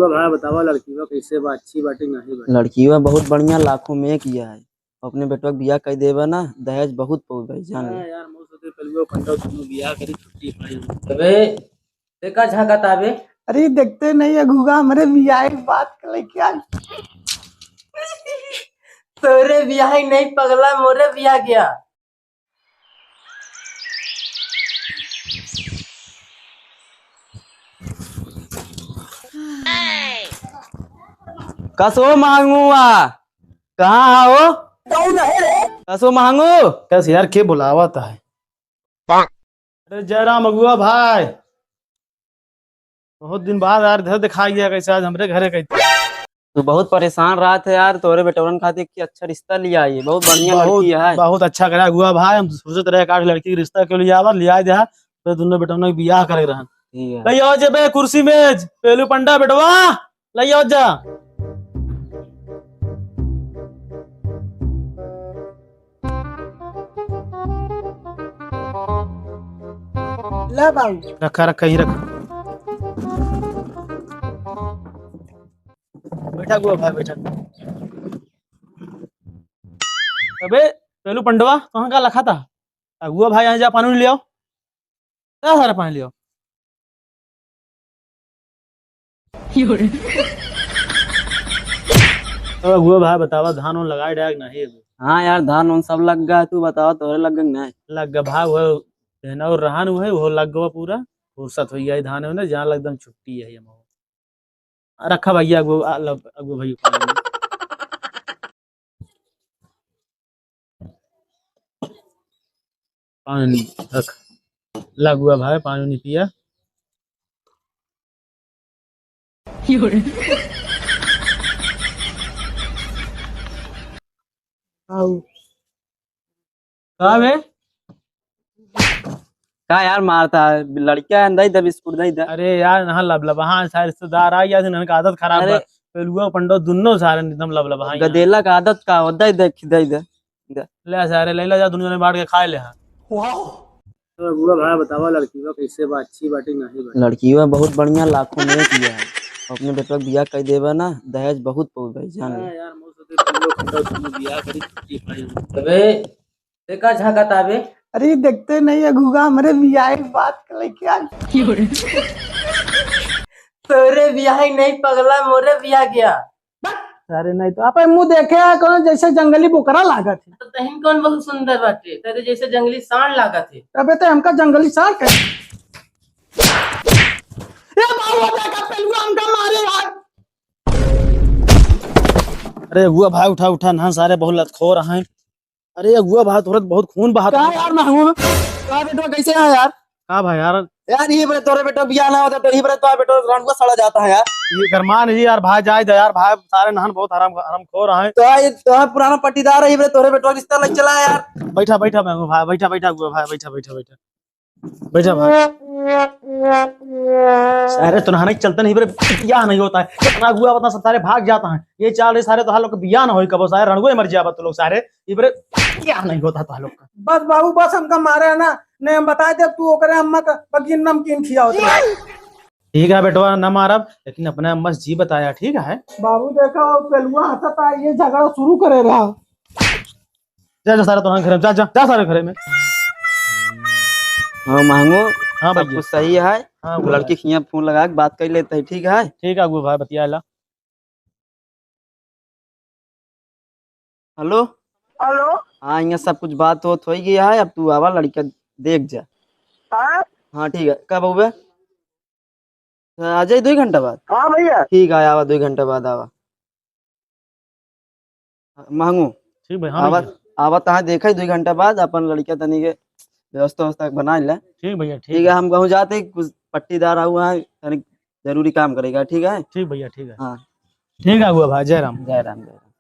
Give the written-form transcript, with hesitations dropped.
हुआ भाई बतावा लड़की बा कैसे बा, अच्छी बाटी नहीं बा? लड़की बहुत बढ़िया, लाखों में किया है। अपने बेटवा के बियाह कर देवा ना, दहेज बहुत पहुंच भाई जान ले। यार मो सोचे कलुआ पंडा तुम बियाह करी छुट्टी पाई। अबे देखा झाका बे। अरे देखते नहीं है घुगा हमारे बियाह की बात कर ले क्या। तोरे बियाह ही नहीं पगला, मोरे बियाह गया। कसो मांगूआ कहाँ हो? कसो मांगू कैसे यार के बुलावा था है? अरे जयराम अगुआ भाई, बहुत दिन बाद यार इधर दिखाई गया, कैसे आज हमरे घरे कैसे? तू बहुत परेशान रहा था यार, तोरे बेटवन खातिर की अच्छा रिश्ता लिया, ये बहुत बढ़िया लड़की है। बहुत अच्छा करा अगुआ भाई, हम सोचते रहे काट लड़की के रिश्ता क्यों लिया लिया दे तो दोनों बेटवन के बियाह करे रहन। ले आओ जे कुर्सी मेज पेलू पंडा बेटवा ले आओ जा। ले बाबू रखा रखा ही रखा। बैठा गुआ भाई बैठा। अबे पेलू पंडवा कहाँ का लखा था? अगुआ भाई यहाँ जा पानी ले आओ, क्या सारा पानी ले आओ। अगुआ भाई बतावा धान उन लगाए डायग नहीं? हाँ यार धान उन सब लग गया, तू बताओ तोरे लग गए नहीं? लग गया भाई, वो रहना और रहन हुए वो लग गया पूरा फुर्सत हो गया धान है ना, जहाँ लगदम छुट्टी है। रखा भैया अगुआ भैया पानी रख। लगुआ भाई पानी नहीं पिया। क्या यार मारता है लड़कियां अंदर दे बिस्कुट दे दे। अरे यार नहा लबलबहा सारे रिश्तेदार आ गया थे, आदत खराब है पेलुआ पंडो दोनों सारे एकदम लबलबहा। गदेला का आदत का दे दे दे दे ले सारे ले जा दुनिया में बांट के खा ले। तो अगुआ भाई बतावा लड़की बा कैसे बा, अच्छी बाटी नहीं बा? लड़की बहुत बढ़िया, लाखों में किया है। अपने बेटवा के बियाह कर देवा ना, दहेज बहुत पहुंच भाई जान ले। यार मो सोचे कलुआ पंडा तुम बियाह करी छुट्टी पाई। अबे देखा झाका बे। अरे देखते नहीं है घुगा हमारे बियाह की बात कर ले क्या। तोरे बियाह ही नहीं पगला, मोरे बियाह गया। अरे नहीं तो आप मुंह देखे कौन जैसे जंगली बोकरा लागत है। तो तहिन कौन बहुत सुंदर बाटे, तेरे जैसे जंगली सांड लागत है। अबे तो हमका जंगली सांड कह। ए बाबू देखा पेलुआ हमका मारे यार। अरे अगुआ भाई उठा उठा ना, सारे बहुत लतखोर हैं। अरे अगुआ भाई तुरंत बहुत खून बहा यार मैं हूँ का बेटा कैसे है यार? का भाई यार ये बड़े तोरे बेटा बियाह ना होता तो ही बड़े तो बेटा रण को सड़ा जाता है यार। ये गरमान है जी यार, भाई जाए दे यार, भाई सारे नहन बहुत हराम खोर हैं। तो पुराना पट्टीदार है, तोरे बेटा रिश्ता लग चला है यार। बैठा बैठा मैं भाई, बैठा बैठा अगुआ भाई, बैठा बैठा बैठा बैठा भाई। सारे तो नहाने चलते नहीं बियाह नहीं होता है, कितना अगुआ बता सारे भाग जाता है। ये चाल रहे सारे तो लोग बियाह ना हो कबो, सारे रणगुए मर जाए तो लोग सारे इबरे बियाह नहीं होता तो लोग का। बस बाबू बस हमका मारे है ना, नहीं हम बता दे तू ओकरे अम्मा का बगिन नमकीन खिया होता। ठीक है बेटवा न मारब, लेकिन अपने अम्मा से जी बताया ठीक है। बाबू देखा पेलुआ हंसता है, ये झगड़ा शुरू करे रहा। जा जा सारे तो घर में जा जा जा सारे घरे में। हाँ मांगो हाँ सब कुछ सही है। हाँ लड़की खिया फोन लगा के बात कर लेते है, ठीक है? ठीक है अगुआ भाई बतिया ला। हेलो हेलो हाँ यहाँ सब कुछ बात हो गया है, अब तू आवा लड़का देख जा। हाँ ठीक है, कब हुए? आ जाए 2 घंटा बाद। हाँ भैया ठीक है आवा 2 घंटा बाद आवा। मांगू ठीक भाई। हाँ आवा आवा तहाँ देखा 2 घंटा बाद अपन लड़का तनी के व्यवस्था बना ले। ठीक भैया ठीक है, हम कहूँ जाते कुछ पट्टीदार हुआ है, जरूरी काम करेगा। ठीक है ठीक भैया ठीक है। हाँ ठीक है अगुआ भाई, जय राम। जय राम जय राम।